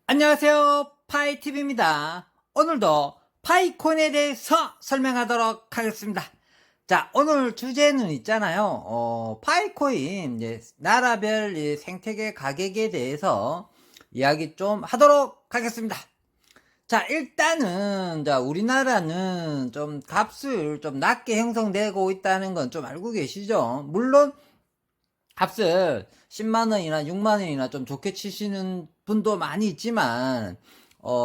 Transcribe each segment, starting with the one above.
안녕하세요, 파이TV입니다. 오늘도 파이콘에 대해서 설명하도록 하겠습니다. 자, 오늘 주제는 있잖아요. 파이코인 이제 나라별 이 생태계 가격에 대해서 이야기 좀 하도록 하겠습니다. 자, 일단은 자, 우리나라는 좀 값을 좀 낮게 형성되고 있다는 건 좀 알고 계시죠? 물론 값을 10만원이나 6만원이나 좀 좋게 치시는 분도 많이 있지만,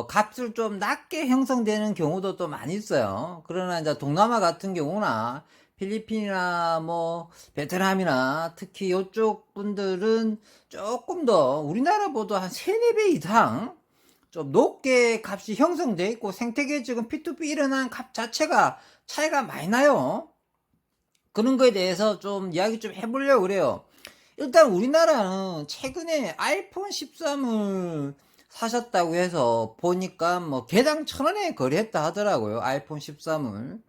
값을 좀 낮게 형성되는 경우도 또 많이 있어요. 그러나 이제 동남아 같은 경우나 필리핀이나 뭐 베트남이나 특히 이쪽 분들은 조금 더 우리나라보다 한 3, 4배 이상 좀 높게 값이 형성돼 있고 생태계 지금 P2P 일어난 값 자체가 차이가 많이 나요. 그런 거에 대해서 좀 이야기 좀 해보려고 그래요. 일단 우리나라는 최근에 아이폰 13을 사셨다고 해서 보니까 뭐 개당 1,000원에 거래했다 하더라고요. 아이폰 13을.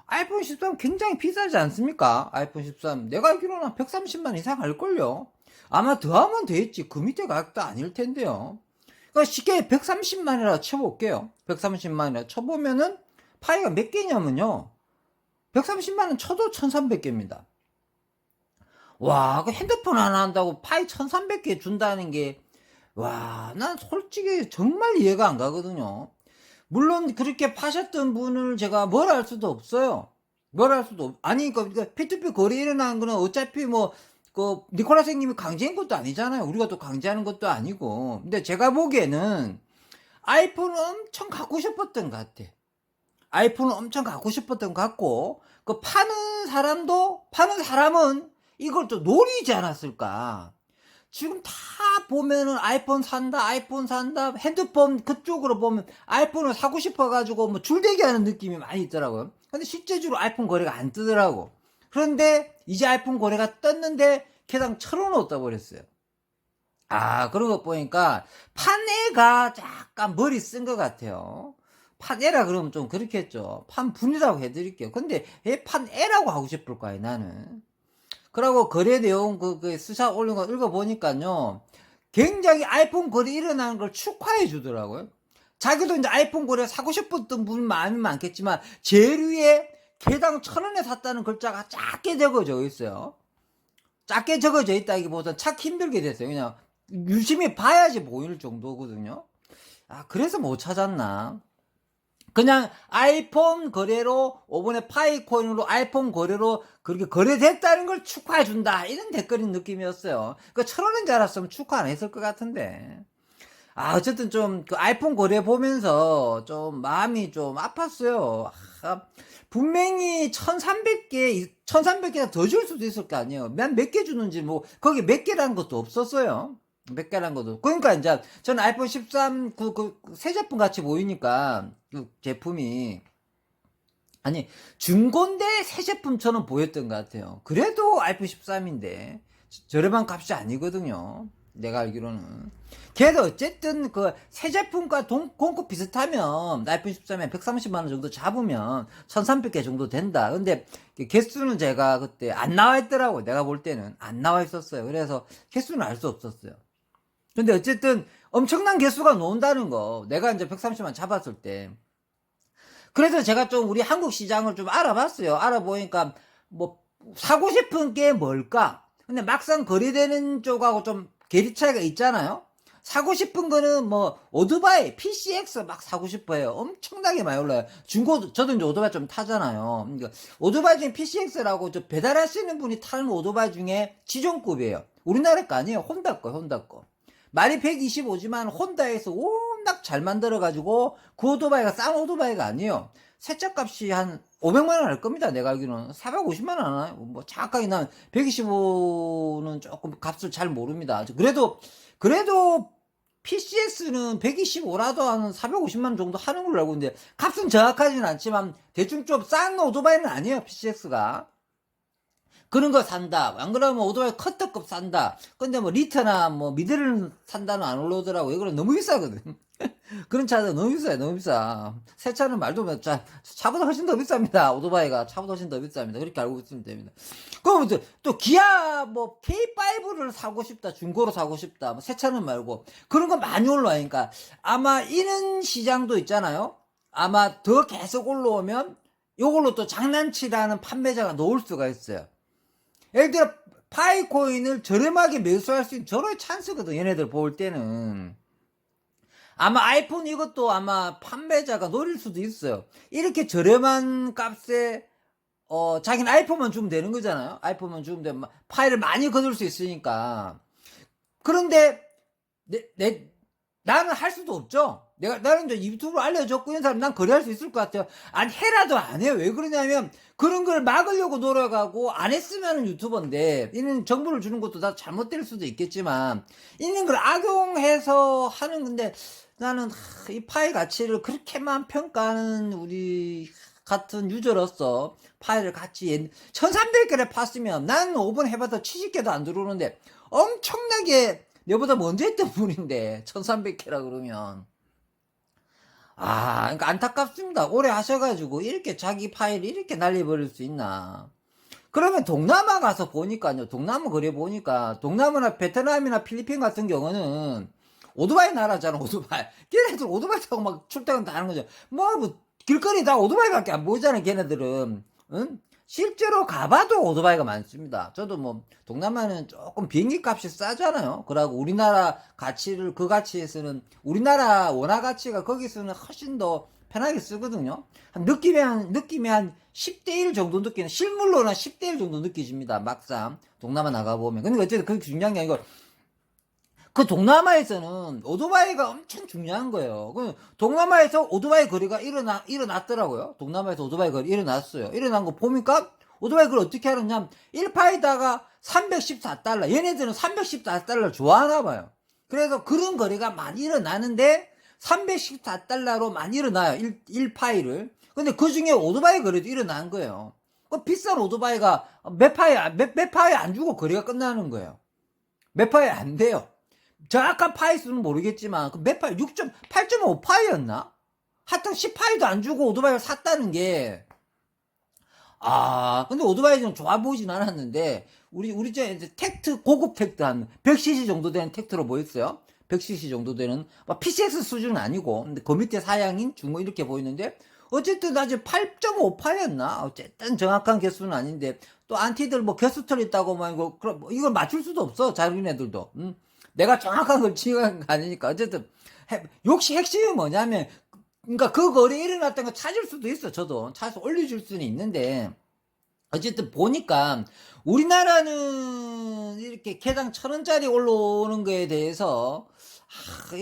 아이폰 13 굉장히 비싸지 않습니까? 아이폰 13. 내가 알기로는 130만 이상 할걸요. 아마 더 하면 되겠지. 그 밑에 가격도 아닐 텐데요. 그러니까 쉽게 130만이라 쳐볼게요. 130만이라 쳐보면은 파이가 몇 개냐면요. 130만원 쳐도 1300개입니다. 와, 그 핸드폰 하나 한다고 파이 1300개 준다는 게, 와, 난 솔직히 정말 이해가 안 가거든요. 물론 그렇게 파셨던 분을 제가 뭘 할 수도 없어요. 뭘 할 수도 아니, 그러니까 P2P 거래 일어나는 거는 어차피 뭐, 니콜라 선생님이 강제한 것도 아니잖아요. 우리가 또 강제하는 것도 아니고. 근데 제가 보기에는 아이폰은 엄청 갖고 싶었던 것 같아. 아이폰을 엄청 갖고 싶었던 것 같고, 그 파는 사람은 이걸 또 노리지 않았을까. 지금 다 보면은 아이폰 산다, 핸드폰 그쪽으로 보면 아이폰을 사고 싶어가지고 뭐 줄대기 하는 느낌이 많이 있더라고요. 근데 실제적으로 아이폰 거래가 안 뜨더라고. 그런데 이제 아이폰 거래가 떴는데 개당 1,000원 얻다 버렸어요. 아, 그런 거 보니까 판애가 약간 머리 쓴 것 같아요. 판애라 그러면 좀 그렇겠죠. 판분이라고 해드릴게요. 근데 왜 판애라고 하고 싶을까요, 나는? 그러고 거래 내용 그 스샷 올린 거 읽어보니까요. 굉장히 아이폰 거래 일어나는 걸 축하해 주더라고요. 자기도 이제 아이폰 거래 사고 싶었던 분 마음이 많겠지만, 제일 위에 개당 1,000원에 샀다는 글자가 작게 적어져 있어요. 작게 적어져 있다기보다 찾기 힘들게 됐어요. 그냥 유심히 봐야지 보일 정도거든요. 아, 그래서 못 찾았나? 그냥 아이폰 거래로, 이번에 파이코인으로 아이폰 거래로 그렇게 거래됐다는 걸 축하해준다. 이런 댓글인 느낌이었어요. 그 1,000원인 줄 알았으면 축하 안 했을 것 같은데. 아, 어쨌든 좀, 그 아이폰 거래 보면서 좀 마음이 좀 아팠어요. 아, 분명히 1,300개가 더 줄 수도 있을 거 아니에요. 몇 개 주는지 뭐, 거기 몇 개라는 것도 없었어요. 몇 개라는 것도. 그러니까 이제, 저는 아이폰 13, 새 제품 같이 보이니까, 그 제품이, 아니, 중고인데 새 제품처럼 보였던 것 같아요. 그래도 아이폰 13인데, 저렴한 값이 아니거든요. 내가 알기로는. 걔도 어쨌든 그 새 제품과 공급 비슷하면 아이폰 13에 130만원 정도 잡으면 1300개 정도 된다. 근데 개수는 제가 그때 안 나와 있더라고. 내가 볼 때는 안 나와 있었어요. 그래서 개수는 알 수 없었어요. 근데 어쨌든 엄청난 개수가 나온다는 거. 내가 이제 130만 잡았을 때. 그래서 제가 좀 우리 한국 시장을 좀 알아봤어요. 알아보니까 뭐 사고 싶은 게 뭘까? 근데 막상 거래되는 쪽하고 좀 괴리 차이가 있잖아요. 사고 싶은 거는 뭐 오토바이, PCX 막 사고 싶어요. 엄청나게 많이 올라요. 저도 이제 오토바이 좀 타잖아요. 그러니까 오토바이 중에 PCX라고 저 배달하시는 분이 타는 오토바이 중에 지존급이에요. 우리나라 거 아니에요. 혼다 거. 말이 125지만 혼다에서 워낙 잘 만들어가지고 그 오토바이가 싼 오토바이가 아니에요. 세차값이 한 500만원 할 겁니다. 내가 알기로는 450만원 하나요? 뭐 정확하게 난 125는 조금 값을 잘 모릅니다. 그래도 PCS는 125라도 한 450만원 정도 하는 걸로 알고 있는데 값은 정확하지는 않지만 대충 좀 싼 오토바이는 아니에요. PCS가. 그런 거 산다. 안 그러면 오토바이 커터급 산다. 근데 뭐 리터나 뭐 미들을 산다는 안 올라오더라고. 이거는 너무 비싸거든. 그런 차도 너무 비싸요. 너무 비싸. 새 차는 말도 못, 차보다 훨씬 더 비쌉니다. 오토바이가 차보다 훨씬 더 비쌉니다. 그렇게 알고 있으면 됩니다. 그럼 또 기아 뭐 K5를 사고 싶다. 중고로 사고 싶다. 뭐 새 차는 말고. 그런 거 많이 올라가니까 아마 이런 시장도 있잖아요. 아마 더 계속 올라오면 요걸로 또 장난치라는 판매자가 나올 수가 있어요. 예를 들어 파이코인을 저렴하게 매수할 수 있는 저런 찬스거든. 얘네들 볼 때는. 아마 아이폰 이것도 아마 판매자가 노릴 수도 있어요. 이렇게 저렴한 값에 자기는 아이폰만 주면 되는 거잖아요. 아이폰만 주면 되면 파일을 많이 거둘 수 있으니까. 그런데 나는 할 수도 없죠. 나는 이제 유튜브로 알려줬고 이런 사람 난 거래할 수 있을 것 같아요. 아니 해라도 안 해요. 왜 그러냐면 그런 걸 막으려고 노력하고 안 했으면 유튜버인데 이는 정보를 주는 것도 다 잘못될 수도 있겠지만 있는 걸 악용해서 하는 건데 나는 이 파일 가치를 그렇게만 평가하는 우리 같은 유저로서 파일을 같이 1300개를 팠으면 난 5번 해봐도 70개도 안 들어오는데 엄청나게 내보다 먼저 했던 분인데 1300개라 그러면 그러니까 안타깝습니다. 오래 하셔가지고 이렇게 자기 파일 이렇게 날려버릴 수 있나. 그러면 동남아 가서 보니까요. 동남아 거래 보니까 동남아나 베트남이나 필리핀 같은 경우는 오토바이 나라잖아. 오토바이. 걔네들 오토바이 타고 막 출퇴근 다 하는 거죠. 뭐 길거리 다 오토바이밖에 안 보이잖아요. 걔네들은. 응? 실제로 가봐도 오토바이가 많습니다. 저도 뭐 동남아는 조금 비행기 값이 싸잖아요. 그러고 우리나라 가치를 그 가치에서는 우리나라 원화 가치가 거기서는 훨씬 더 편하게 쓰거든요. 느낌이 한 10대 1 정도 느끼는 실물로는 10대 1 정도 느끼집니다. 막상 동남아 나가보면. 근데 어쨌든 그게 중요한 게 아니고 그 동남아에서는 오토바이가 엄청 중요한 거예요. 그 동남아에서 오토바이 거리가 일어났더라고요. 동남아에서 오토바이 거리 일어났어요. 일어난 거 보니까 오토바이 거리 어떻게 하느냐. 1파이다가 314달러. 얘네들은 314달러 좋아하나 봐요. 그래서 그런 거리가 많이 일어나는데 314달러로 많이 일어나요. 1파이를. 근데 그 중에 오토바이 거리도 일어난 거예요. 그 비싼 오토바이가 몇 파이 안 주고 거리가 끝나는 거예요. 몇 파이 안 돼요. 정확한 파이 수는 모르겠지만 그 몇 파이 8.5파이였나? 하여튼 10파이도 안 주고 오토바이를 샀다는 게 근데 오토바이 좀 좋아 보이진 않았는데 우리 저 이제 텍트 고급 텍트 한 100cc 정도 되는 텍트로 보였어요. 100cc 정도 되는 PCX 수준은 아니고 근데 그 밑에 사양인 중고 이렇게 보이는데 어쨌든 나중에 8.5파였나? 어쨌든 정확한 개수는 아닌데 또 안티들 뭐 개수털 있다고 뭐 그럼 이걸 맞출 수도 없어. 자기네들도. 내가 정확한 걸 지어간 거 아니니까. 어쨌든 역시 핵심이 뭐냐면 그러니까 그 거리에 일어났던 거 찾을 수도 있어. 저도 찾아서 올려줄 수는 있는데 어쨌든 보니까 우리나라는 이렇게 개당 1,000원짜리 올라오는 거에 대해서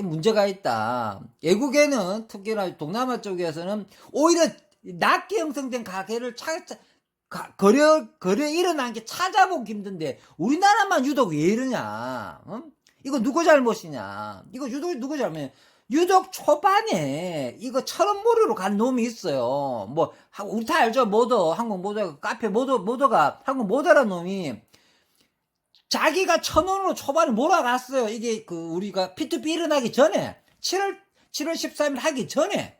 문제가 있다. 외국에는 특히나 동남아 쪽에서는 오히려 낮게 형성된 가게를 거래 일어난 게 찾아보기 힘든데 우리나라만 유독 왜 이러냐. 이거 누구 잘못이냐. 이거 유독 누구 잘못이냐. 유독 초반에 이거 철원모르로 간 놈이 있어요. 뭐 우리 다 알죠. 모더 한국 모더 카페 모더가 한국 모더라는 놈이 자기가 1,000원으로 초반에 몰아갔어요. 이게 우리가 P2P 일어나기 전에 7월 13일 하기 전에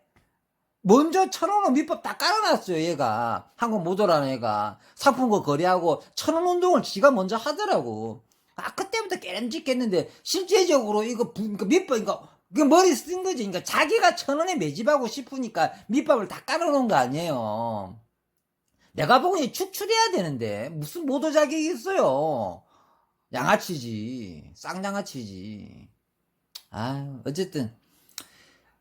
먼저 1,000원으로 밑밥 다 깔아놨어요. 얘가 한국 모더라는 애가 상품권 거래하고 1,000원 운동을 지가 먼저 하더라고. 그때부터 깨름직했는데 실제적으로 이거 밑밥 그 머리 쓴 거지. 그러니까 자기가 1,000원에 매집하고 싶으니까 밑밥을 다 깔아놓은 거 아니에요. 내가 보기엔 축출해야 되는데 무슨 모더 자격이 있어요. 양아치지. 쌍양아치지. 어쨌든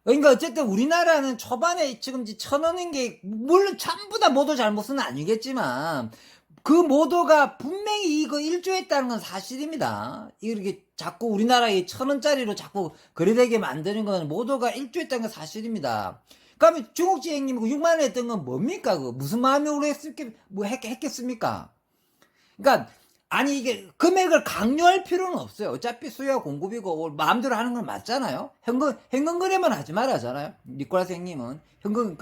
그러니까 어쨌든 우리나라는 초반에 지금 1,000원인 게 물론 전부 다 모더 잘못은 아니겠지만 그 모더가 분명히 이거 일조했다는 건 사실입니다. 이렇게 자꾸 우리나라에 1,000원짜리로 자꾸 거래되게 만드는 건 모더가 일조했다는 건 사실입니다. 그러면 중국지행님 6만원 했던 건 뭡니까? 무슨 마음으로 했겠습니까? 그러니까 아니 이게 금액을 강요할 필요는 없어요. 어차피 수요와 공급이고 마음대로 하는 건 맞잖아요. 현금 거래만 하지 말아잖아요. 니콜라스 형님은 현금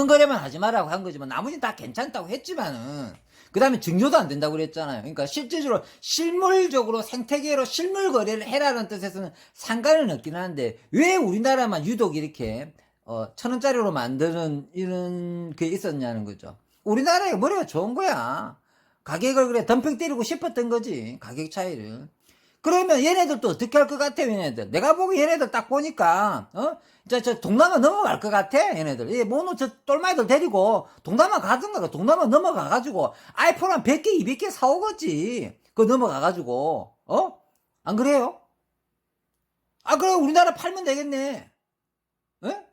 거래만 하지 말라고 한 거지만 나머지는 다 괜찮다고 했지만은 그 다음에 증여도 안 된다고 그랬잖아요. 그러니까 실질적으로 실물적으로 생태계로 실물 거래를 해라는 뜻에서는 상관은 없긴 한데 왜 우리나라만 유독 이렇게 1,000원짜리로 만드는 이런 게 있었냐는 거죠. 우리나라에 머리가 좋은 거야. 가격을 그래 덤핑 때리고 싶었던 거지. 가격 차이를. 그러면 얘네들도 어떻게 할 것 같아, 얘네들. 내가 보기 얘네들 딱 보니까, 저 동남아 넘어갈 것 같아, 얘네들. 이 모노 저 똘마이들 데리고 동남아 가든가, 동남아 넘어가가지고 아이폰 한 100개, 200개 사오겠지. 그거 넘어가가지고, 안 그래요? 아, 그래, 우리나라 팔면 되겠네. 어?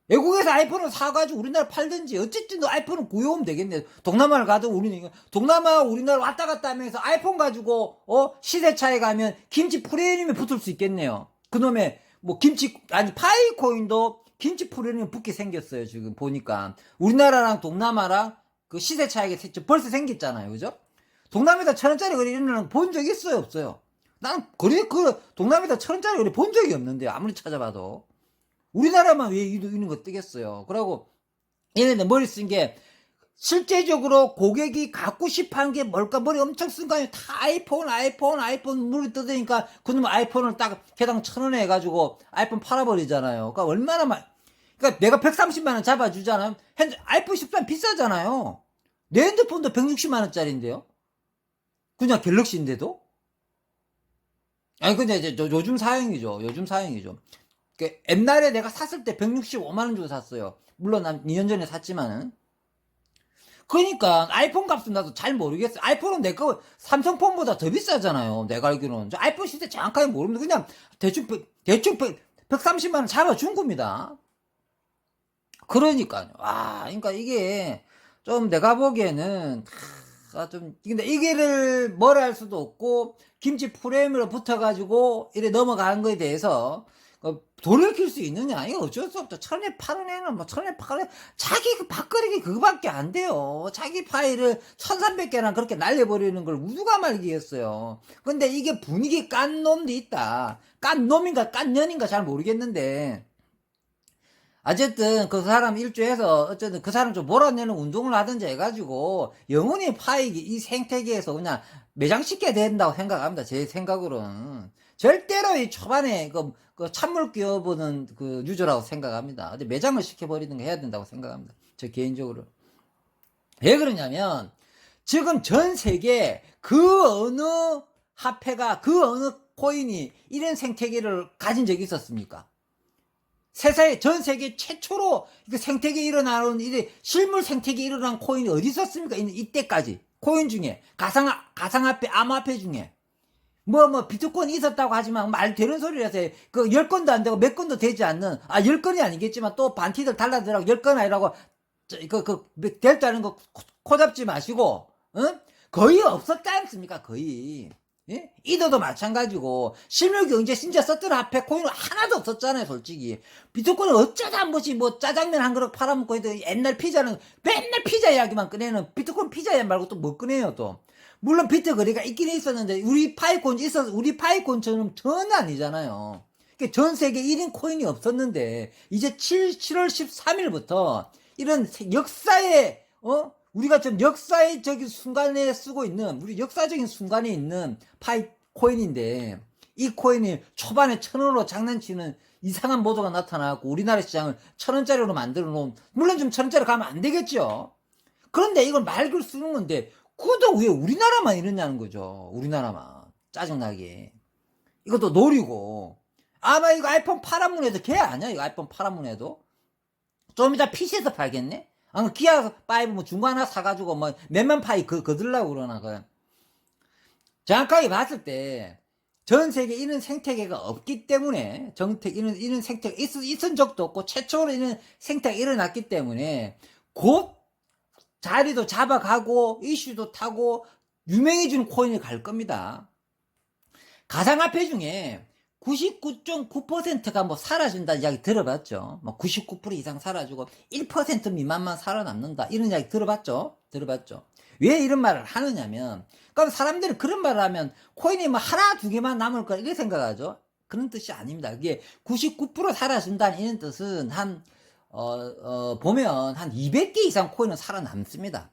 외국에서 아이폰을 사가지고 우리나라 팔든지 어쨌든 아이폰은 구해오면 되겠네. 동남아를 가도 우리는 동남아 우리나라 왔다 갔다 하면서 아이폰 가지고 시세차에 가면 김치 프레임에 붙을 수 있겠네요. 그놈의 뭐 김치 아니 파이코인도 김치 프레임에 붙게 생겼어요. 지금 보니까 우리나라랑 동남아랑 그 시세 차이가 벌써 생겼잖아요. 그죠? 동남아에서 1,000원짜리 거래 이런 거 본 적 있어요 없어요? 나는 그래 그 동남아에서 1,000원짜리 거래 본 적이 없는데 아무리 찾아봐도 우리나라만 왜 이런 거 뜨겠어요. 그러고 얘네들 머리 쓴 게 실제적으로 고객이 갖고 싶어하는 게 뭘까 머리 엄청 쓴 거 아니에요. 다 아이폰 물이 뜯으니까 그놈 아이폰을 딱 개당 1,000원 해가지고 아이폰 팔아버리잖아요. 그러니까 얼마나 그러니까 내가 130만 원 잡아주잖아요. 아이폰 13 비싸잖아요. 내 핸드폰도 160만 원짜리인데요. 그냥 갤럭시인데도. 아니 근데 이제 요즘 사양이죠. 옛날에 내가 샀을 때 165만원 주고 샀어요. 물론 난 2년 전에 샀지만은. 그러니까 아이폰 값은 나도 잘 모르겠어. 아이폰은 내 거 삼성폰보다 더 비싸잖아요. 내가 알기로는. 저 아이폰 시세 정확하게 모릅니다. 그냥 대충 130만원 잡아준 겁니다. 그러니까요. 그러니까 이게 좀 내가 보기에는 근데 이게를 뭐라 할 수도 없고 김치 프레임으로 붙어가지고 이래 넘어가는 거에 대해서 돌이킬 수 있느냐? 이거 어쩔 수 없죠. 1,000원 파는 애는 뭐 1,000원 파는 자기 그 밥거리기 그거밖에 안 돼요. 자기 파일을 1,300개나 그렇게 날려버리는 걸 누가 말기겠어요. 근데 이게 분위기 깐 놈도 있다. 깐 놈인가 깐 년인가 잘 모르겠는데 어쨌든 그 사람 일주해서 어쨌든 그 사람 좀 몰아내는 운동을 하든지 해가지고 영원히 파이기 이 생태계에서 그냥 매장시켜야 된다고 생각합니다. 제 생각으로는 절대로 이 초반에 그 찬물 끼워보는 그 유저라고 생각합니다. 근데 매장을 시켜버리는 거 해야 된다고 생각합니다. 저 개인적으로. 왜 그러냐면 지금 전 세계 그 어느 화폐가 그 어느 코인이 이런 생태계를 가진 적이 있었습니까? 세상에 전 세계 최초로 생태계 일어나는 실물 생태계 일어난 코인이 어디 있었습니까? 이때까지 코인 중에 가상화폐 암호화폐 중에 뭐 비트코인이 있었다고 하지만 말 되는 소리라서 그 10건도 안 되고 몇 건도 되지 않는 10건이 아니겠지만 또 반티들 달라들라고 10건 아니라고 될다는 거 코 잡지 마시고 거의 없었지 않습니까? 거의. 예? 이더도 마찬가지고 실물 경제 진짜 썼던 화폐 코인은 하나도 없었잖아요. 솔직히 비트코인은 어쩌다 한 번씩 뭐 짜장면 한 그릇 팔아먹고 해도 옛날 피자는 맨날 피자 이야기만 꺼내는 비트코인 피자 이야기 말고 또 뭐 꺼내요 또. 물론 비트 거래가 있긴 있었는데 우리 파이콘처럼 전혀 아니잖아요. 그러니까 전 세계 1인 코인이 없었는데 이제 7월 13일부터 이런 역사의 우리가 좀 역사적인 순간에 쓰고 있는 우리 역사적인 순간에 있는 코인인데 이 코인이 초반에 1,000원으로 장난치는 이상한 모드가 나타나고 우리나라 시장을 1,000원짜리로 만들어 놓은 물론 좀 1,000원짜리 가면 안 되겠죠. 그런데 이걸 말글 쓰는 건데 그것도 왜 우리나라만 이러냐는 거죠. 우리나라만 짜증나게 이것도 노리고 아마 이거 아이폰 파란문에도 걔 아니야? 이거 아이폰 파란문에도 좀 이따 PC에서 팔겠네? 기아 5 뭐 중고 하나 사가지고 뭐 몇만 파이 거들라고 그러나 그 정확하게 봤을 때 전 세계 이런 생태계가 없기 때문에 이런 생태계가 있은 적도 없고 최초로 이런 생태계가 일어났기 때문에 곧 자리도 잡아가고 이슈도 타고 유명해지는 코인이 갈 겁니다. 가상화폐 중에 99.9%가 뭐 사라진다는 이야기 들어봤죠. 뭐 99% 이상 사라지고 1% 미만만 살아남는다. 이런 이야기 들어봤죠. 왜 이런 말을 하느냐면, 그럼 사람들이 그런 말을 하면 코인이 뭐 하나 두 개만 남을 거라 이렇게 생각하죠. 그런 뜻이 아닙니다. 그게 99% 사라진다는 이런 뜻은 보면 한 200개 이상 코인은 살아남습니다.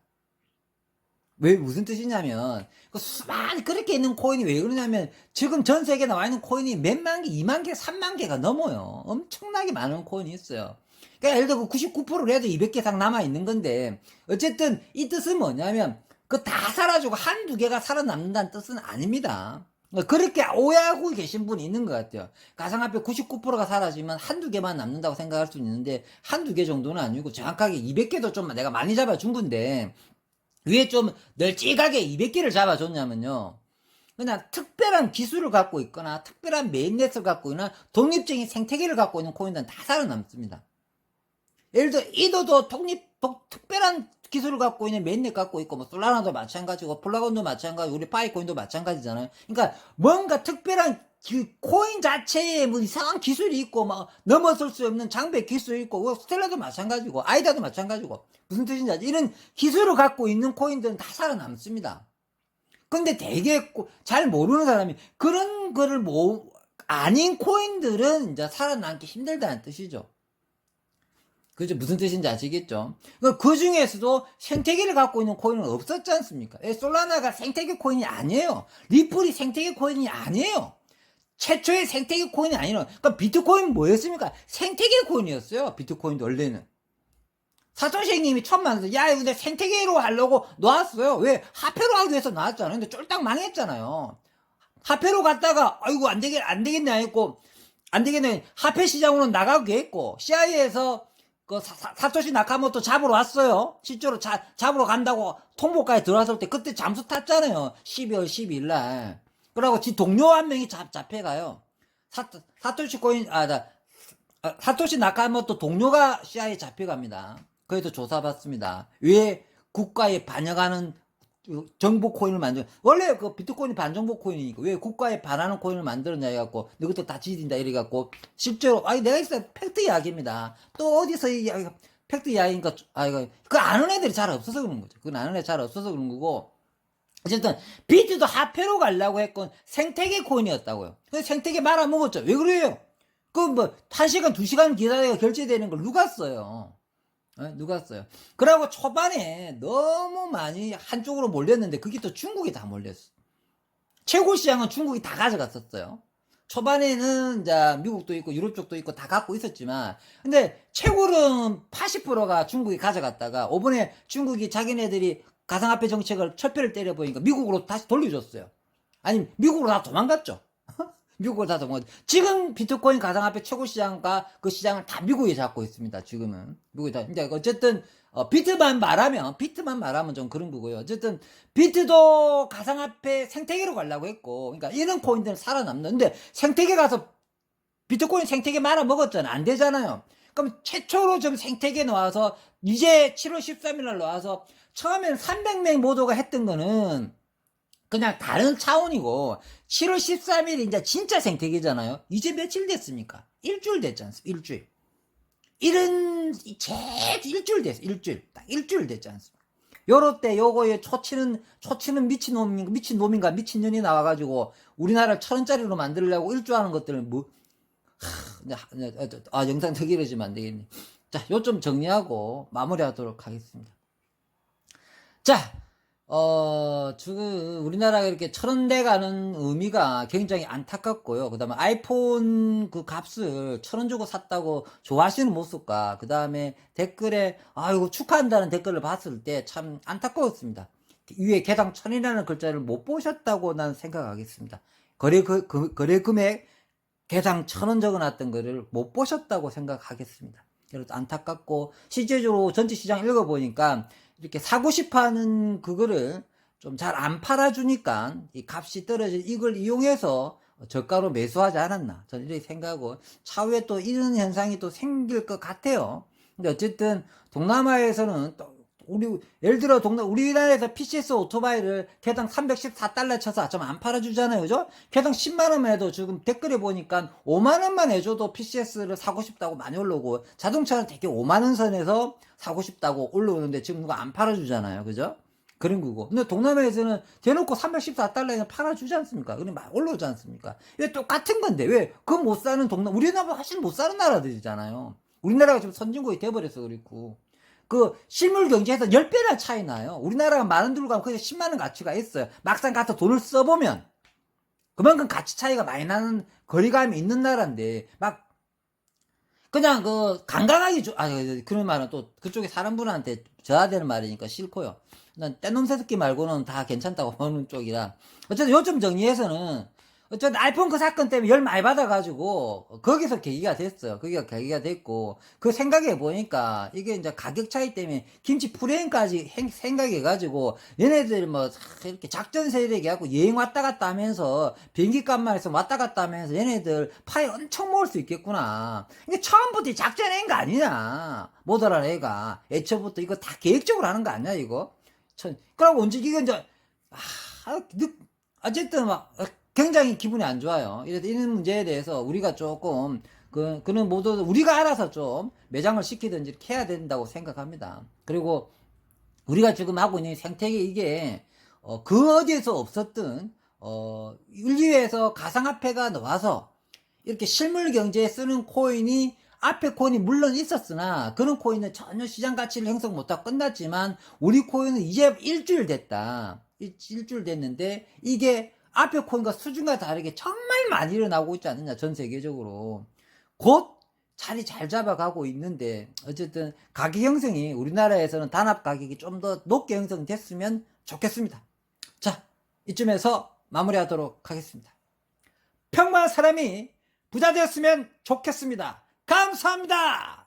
왜 무슨 뜻이냐면 그 수많이 그렇게 있는 코인이 왜 그러냐면 지금 전 세계에 나와 있는 코인이 몇만 개, 2만 개, 3만 개가 넘어요. 엄청나게 많은 코인이 있어요. 그러니까 예를 들어 99%를 해도 200개 이상 남아 있는 건데 어쨌든 이 뜻은 뭐냐면 그 다 사라지고 한두 개가 살아남는다는 뜻은 아닙니다. 그렇게 오해하고 계신 분이 있는 것 같아요. 가상화폐 99%가 사라지면 한두 개만 남는다고 생각할 수 있는데 한두 개 정도는 아니고 정확하게 200개도 좀 내가 많이 잡아준 건데 왜 좀 널찍하게 200개를 잡아줬냐면요. 그냥 특별한 기술을 갖고 있거나 특별한 메인넷을 갖고 있거나 독립적인 생태계를 갖고 있는 코인들은 다 살아남습니다. 예를 들어 이도도 특별한 기술을 갖고 있는 메인넷 갖고 있고 뭐 솔라나도 마찬가지고 폴라곤도 마찬가지고 우리 파이코인도 마찬가지잖아요. 그러니까 뭔가 특별한 코인 자체에 뭐 이상한 기술이 있고 막 넘어설 수 없는 장배 기술이 있고 스텔라도 마찬가지고 아이다도 마찬가지고 무슨 뜻인지 알지? 이런 기술을 갖고 있는 코인들은 다 살아남습니다. 근데 되게 잘 모르는 사람이 그런 거를 아닌 코인들은 이제 살아남기 힘들다는 뜻이죠. 그죠? 무슨 뜻인지 아시겠죠? 그 중에서도 생태계를 갖고 있는 코인은 없었지 않습니까? 솔라나가 생태계 코인이 아니에요. 리플이 생태계 코인이 아니에요. 최초의 생태계 코인이 아니에요. 그러니까 비트코인 뭐였습니까? 생태계 코인이었어요. 비트코인도 원래는. 사토시 형님이 처음 만나서 야 이거 내 생태계로 하려고 놨어요. 왜? 화폐로 하기 위해서 놨잖아요. 근데 쫄딱 망했잖아요. 화폐로 갔다가 아이고 안 되겠네 했고 안 되겠네. 화폐 시장으로 나가게 했고 CIA에서 그 사토시 나카모토 잡으러 왔어요. 실제로 잡으러 간다고 통보까지 들어왔을 때 그때 잠수 탔잖아요. 12월 12일 날. 그러고 지 동료 한 명이 잡혀가요. 사토시 코인 사토시 나카모토 동료가 CIA 잡혀갑니다. 그래서 조사받습니다. 왜 국가에 반영하는 정보 코인을 원래 그 비트코인이 반정보 코인이니까 왜 국가에 반하는 코인을 만들었냐 해갖고 너희들 다 지진다 이래갖고 실제로 내가 있어 팩트 이야기입니다. 또 어디서 팩트 이야기니까 그 아는 애들이 잘 없어서 그런 거죠. 그건 아는 애들 잘 없어서 그런 거고 어쨌든 비트도 화폐로 가려고 했건 생태계 코인이었다고요. 그 생태계 말아먹었죠. 왜 그래요? 그 뭐 1시간 2시간 기다려야 결제되는 걸 누가 써요? 누가 써요? 그러고 초반에 너무 많이 한쪽으로 몰렸는데 그게 또 중국이 다 몰렸어. 최고 시장은 중국이 다 가져갔었어요. 초반에는 이제 미국도 있고 유럽 쪽도 있고 다 갖고 있었지만 근데 최고는 80%가 중국이 가져갔다가 이번에 중국이 자기네들이 가상화폐 정책을 철폐를 때려보니까 미국으로 다시 돌려줬어요. 아니 미국으로 다 도망갔죠. 미국을 다 도망갔죠. 지금 비트코인 가상화폐 최고 시장과 그 시장을 다 미국이 잡고 있습니다. 지금은 미국이 다. 근데 어쨌든 비트만 말하면 좀 그런 거고요. 어쨌든 비트도 가상화폐 생태계로 가려고 했고, 그러니까 이런 코인들은 살아남는데 생태계 가서 비트코인 생태계 말아 먹었잖아. 안 되잖아요. 그럼 최초로 좀 생태계 나와서 이제 7월 13일 날 나와서 처음에는 300명 모두가 했던 거는 그냥 다른 차원이고 7월 13일이 이제 진짜 생태계잖아요. 이제 며칠 됐습니까? 일주일 됐지 않습니까? 일주일. 일주일 됐어. 딱 일주일 됐지 않습니까? 요럴 때 요거에 초치는 미친놈인가 미친년이 나와가지고 우리나라를 1,000원짜리로 만들려고 일주하는 것들을 영상 더 길어지면 안 되겠네. 자, 요 좀 정리하고 마무리하도록 하겠습니다. 자, 지금 우리나라가 이렇게 1,000원대 가는 의미가 굉장히 안타깝고요. 그 다음에 아이폰 그 값을 1,000원 주고 샀다고 좋아하시는 모습과 그 다음에 댓글에 아이고 축하한다는 댓글을 봤을 때 참 안타까웠습니다. 위에 개당 1,000이라는 글자를 못 보셨다고 난 생각하겠습니다. 거래 금액 개당 1,000원 적어놨던 거를 못 보셨다고 생각하겠습니다. 그래서 안타깝고 실제적으로 전체 시장 읽어보니까 이렇게 사고 싶어 하는 그거를 좀 잘 안 팔아주니까 이 값이 떨어진 이걸 이용해서 저가로 매수하지 않았나 저는 이렇게 생각하고 차후에 또 이런 현상이 또 생길 것 같아요. 근데 어쨌든 동남아에서는 또 예를 들어 우리나라에서 PCS 오토바이를 개당 314달러 쳐서 좀 안 팔아주잖아요. 그죠? 개당 10만원만 해도 지금 댓글에 보니까 5만원만 해줘도 PCS를 사고 싶다고 많이 올라오고 자동차는 되게 5만원 선에서 사고 싶다고 올라오는데 지금 누가 안 팔아주잖아요. 그죠? 그런 거고. 근데 동남아에서는 대놓고 314달러에 팔아주지 않습니까? 그럼 막 올라오지 않습니까? 왜 똑같은 건데, 왜 그거 못 사는 우리나라보다 훨씬 못 사는 나라들이잖아요. 우리나라가 지금 선진국이 돼버려서 그렇고. 그 실물 경제에서 10배나 차이 나요. 우리나라가 만원 들고 가면 거의 10만원 가치가 있어요. 막상 가서 돈을 써보면 그만큼 가치 차이가 많이 나는 거리감이 있는 나라인데 막 그냥 그 강강하게 그런 말은 또 그쪽에 사는 분한테 저하되는 말이니까 싫고요. 난 떼놈 새끼 말고는 다 괜찮다고 보는 쪽이라. 어쨌든 요점 정리해서는 어쨌든 아이폰 그 사건 때문에 열 많이 받아가지고 거기서 계기가 됐어요. 거기가 계기가 됐고 그 생각해 보니까 이게 이제 가격 차이 때문에 김치 프레임까지 생각해가지고 얘네들 뭐 이렇게 작전 세력이 갖고 여행 왔다 갔다 하면서 비행기 값만 해서 왔다 갔다 하면서 얘네들 파이 엄청 먹을 수 있겠구나. 이게 처음부터 작전한 거 아니냐. 모더라 애가 애초부터 이거 다 계획적으로 하는 거 아니야 이거. 그러고 언제 이거 이제 어쨌든 막 굉장히 기분이 안 좋아요. 이런 문제에 대해서 우리가 조금 그는 모두 우리가 알아서 좀 매장을 시키든지 이렇게 해야 된다고 생각합니다. 그리고 우리가 지금 하고 있는 생태계 이게 그 어디에서 없었던 윤리위에서 가상화폐가 나와서 이렇게 실물 경제에 쓰는 코인이 앞에 코인이 물론 있었으나 그런 코인은 전혀 시장 가치를 형성 못하고 끝났지만 우리 코인은 이제 일주일 됐다. 일주일 됐는데 이게 앞에 코인과 수준과 다르게 정말 많이 일어나고 있지 않느냐 전 세계적으로 곧 자리 잘 잡아가고 있는데 어쨌든 가격 형성이 우리나라에서는 단합 가격이 좀 더 높게 형성됐으면 좋겠습니다. 자, 이쯤에서 마무리하도록 하겠습니다. 평범한 사람이 부자 되었으면 좋겠습니다. 감사합니다.